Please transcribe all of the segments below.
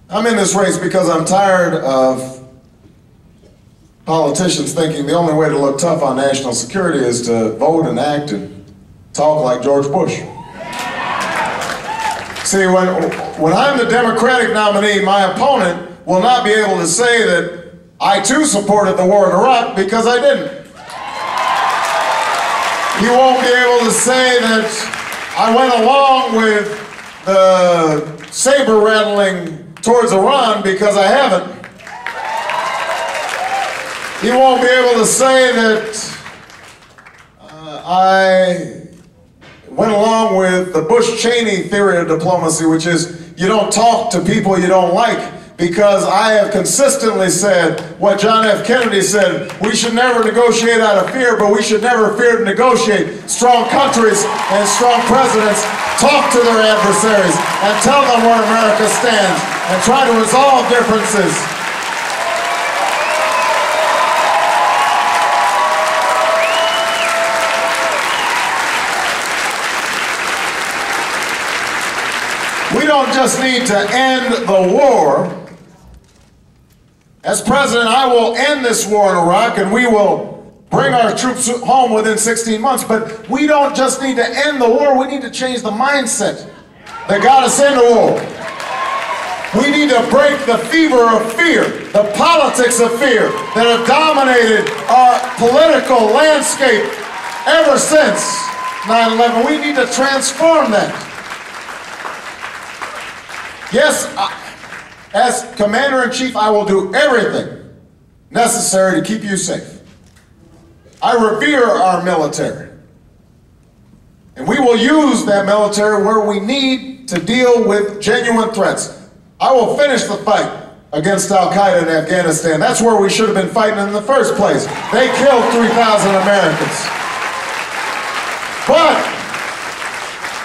I'm in this race because I'm tired of politicians thinking the only way to look tough on national security is to vote and act and talk like George Bush. See, when I'm the Democratic nominee, my opponent will not be able to say that I too supported the war in Iraq, because I didn't. He won't be able to say that I went along with the saber rattling towards Iran, because I haven't. He won't be able to say that I went along with the Bush-Cheney theory of diplomacy, which is you don't talk to people you don't like, because I have consistently said what John F. Kennedy said: we should never negotiate out of fear, but we should never fear to negotiate. Strong countries and strong presidents talk to their adversaries and tell them where America stands and try to resolve differences. We don't just need to end the war. As president, I will end this war in Iraq, and we will bring our troops home within 16 months. But we don't just need to end the war, we need to change the mindset that got us into war. We need to break the fever of fear, the politics of fear that have dominated our political landscape ever since 9/11. We need to transform that. Yes, as Commander-in-Chief, I will do everything necessary to keep you safe. I revere our military, and we will use that military where we need to deal with genuine threats. I will finish the fight against Al-Qaeda in Afghanistan. That's where we should have been fighting in the first place. They killed 3,000 Americans. But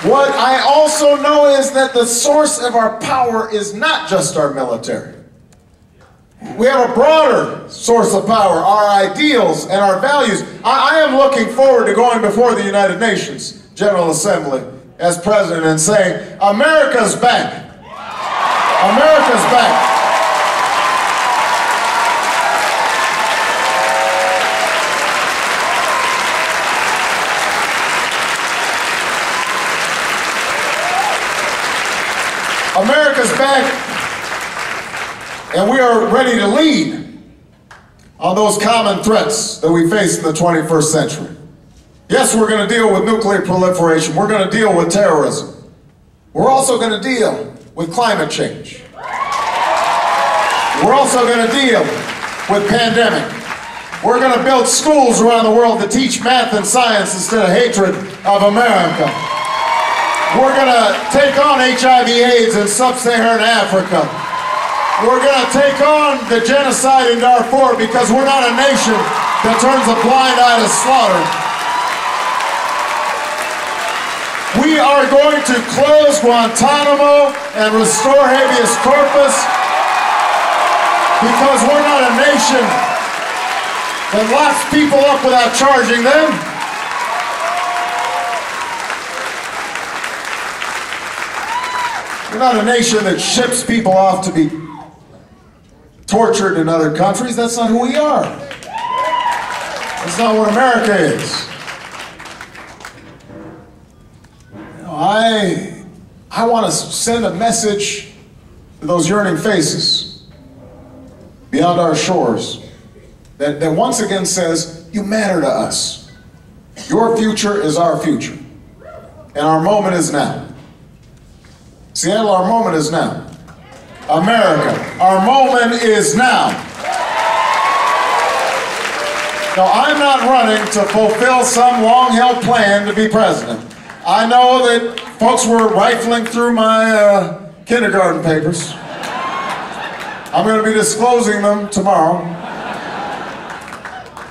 what I also know is that the source of our power is not just our military. We have a broader source of power, our ideals and our values. I am looking forward to going before the United Nations General Assembly as president and saying, America's back. America's back. America's back, and we are ready to lead on those common threats that we face in the 21st century. Yes, we're going to deal with nuclear proliferation. We're going to deal with terrorism. We're also going to deal with climate change. We're also going to deal with pandemic. We're going to build schools around the world that teach math and science instead of hatred of America. We're going to take on HIV/AIDS in sub-Saharan Africa. We're going to take on the genocide in Darfur, because we're not a nation that turns a blind eye to slaughter. We are going to close Guantanamo and restore habeas corpus, because we're not a nation that locks people up without charging them. We're not a nation that ships people off to be tortured in other countries. That's not who we are. That's not what America is. You know, I want to send a message to those yearning faces beyond our shores that once again says, you matter to us. Your future is our future. And our moment is now. Seattle, our moment is now. America, our moment is now. No, I'm not running to fulfill some long-held plan to be president. I know that folks were rifling through my kindergarten papers. I'm going to be disclosing them tomorrow.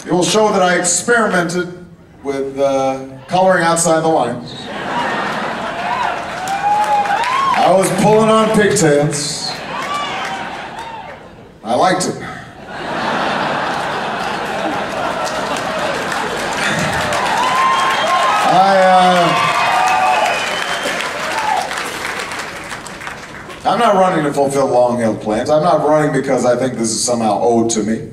It will show that I experimented with coloring outside the lines. I was pulling on pigtails. I liked it. I'm not running to fulfill long-held plans. I'm not running because I think this is somehow owed to me.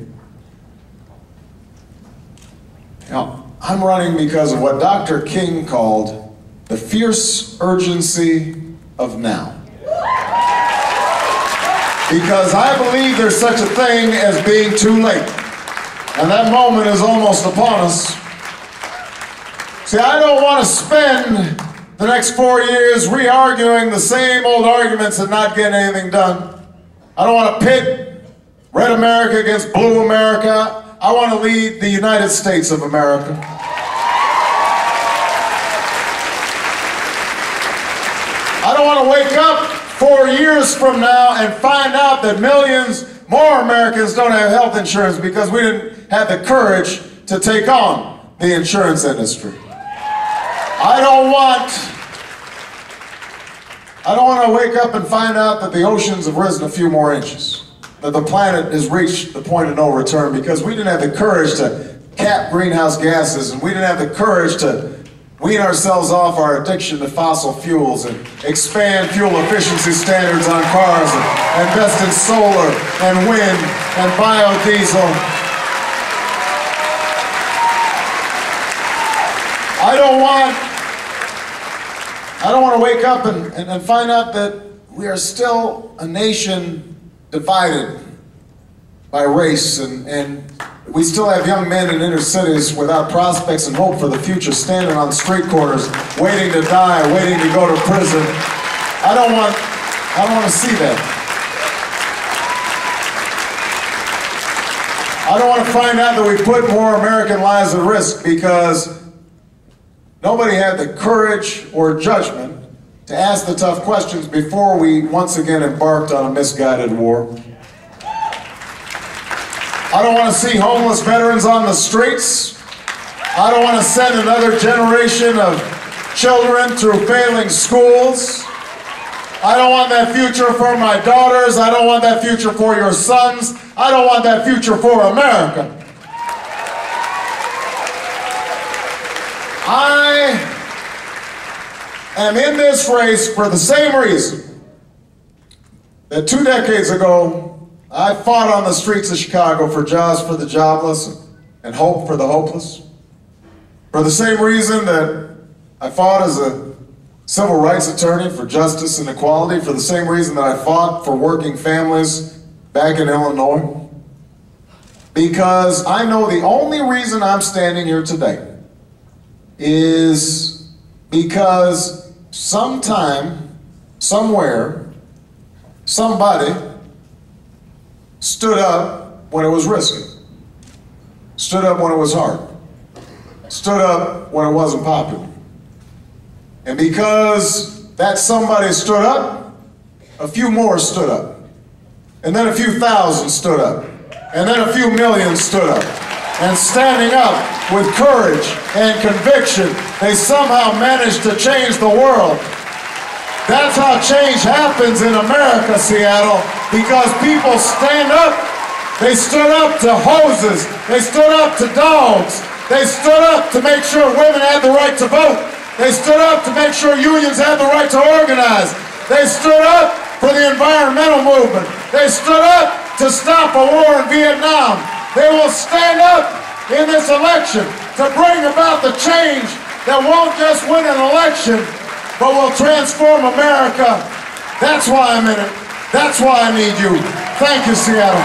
You know, I'm running because of what Dr. King called the fierce urgency of now. Because I believe there's such a thing as being too late. And that moment is almost upon us. See, I don't want to spend the next 4 years re-arguing the same old arguments and not getting anything done. I don't want to pit red America against blue America. I want to lead the United States of America. I don't want to wake up 4 years from now and find out that millions more Americans don't have health insurance because we didn't have the courage to take on the insurance industry. I don't want to wake up and find out that the oceans have risen a few more inches, that the planet has reached the point of no return because we didn't have the courage to cap greenhouse gases, and we didn't have the courage to wean ourselves off our addiction to fossil fuels and expand fuel efficiency standards on cars and invest in solar and wind and biodiesel. I don't want to wake up and find out that we are still a nation divided by race, and we still have young men in inner cities without prospects and hope for the future, standing on street corners, waiting to die, waiting to go to prison. I don't want to see that. I don't want to find out that we put more American lives at risk because nobody had the courage or judgment to ask the tough questions before we once again embarked on a misguided war. I don't want to see homeless veterans on the streets. I don't want to send another generation of children through failing schools. I don't want that future for my daughters. I don't want that future for your sons. I don't want that future for America. I am in this race for the same reason that 2 decades ago I fought on the streets of Chicago for jobs for the jobless and hope for the hopeless. For the same reason that I fought as a civil rights attorney for justice and equality. For the same reason that I fought for working families back in Illinois. Because I know the only reason I'm standing here today is because sometime, somewhere, somebody stood up when it was risky, stood up when it was hard, stood up when it wasn't popular. And because that somebody stood up, a few more stood up. And then a few thousand stood up. And then a few million stood up. And standing up with courage and conviction, they somehow managed to change the world. That's how change happens in America, Seattle, because people stand up. They stood up to hoses. They stood up to dogs. They stood up to make sure women had the right to vote. They stood up to make sure unions had the right to organize. They stood up for the environmental movement. They stood up to stop a war in Vietnam. They will stand up in this election to bring about the change that won't just win an election, but will transform America. That's why I'm in it. That's why I need you. Thank you, Seattle.